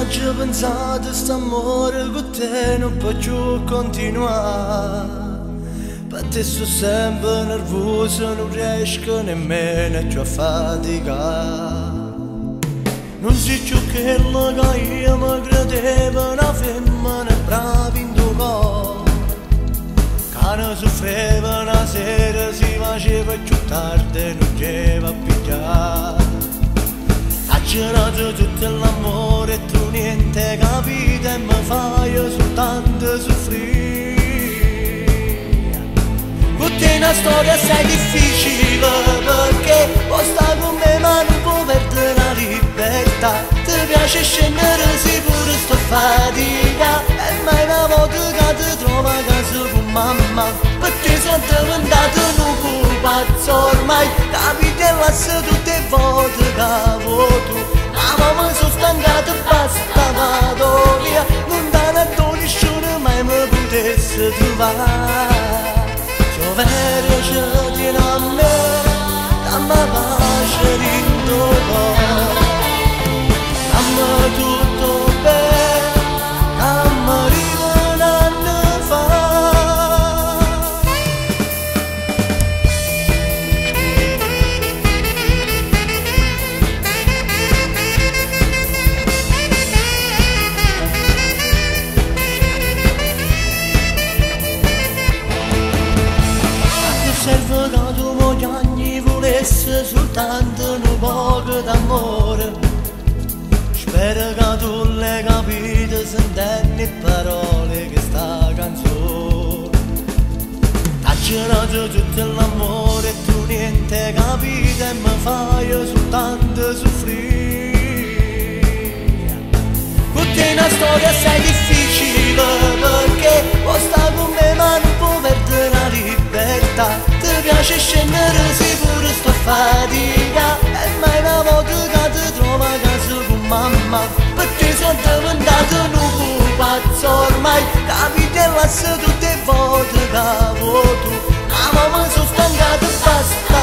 Oggi pensate st'amore con te non può più continuare. Per te sto sempre nervoso, non riesco nemmeno più a faticare. Non si più quello che io mi credevo una femmina brava in tuo cuore, che ne soffriva una sera, si faceva più tardi e non c'era a pigliare. Ha girato tutto l'amore e tu niente capito e mi fai soltanto soffrire. Con te una storia assai difficile perché può stare con me ma non può perdere la libertà. Ti piace scendere sì pure sto fatica e mai una volta che ti trovo a casa con mamma, per te sono diventato un pazzo ormai, capite e lascio tutte le volte che voto. Ma mi sono stancato e basta, vado via, lontana da nessuno mai mi potesse trovare. Se vero ci tiene a me, dammi pace in tuo cuore, dammi tutto bene, dammi arriva un anno fa. Serve che tu moglie volesse soltanto un poco d'amore. Spero che tu l'hai capito sentendo le parole che sta canzone. Ha girato tutto l'amore e tu niente capito e mi fai soltanto soffrire. Con te una storia assai difficile perché può stare con me ma non può perdere la libertà. Ti piace scendere sì pure sto fatica e mai una volta che ti trovo a casa con mamma, per te sono diventato un pazzo ormai, capite e lascio tutte le volte che voto. Ma mi sono stancato e basta,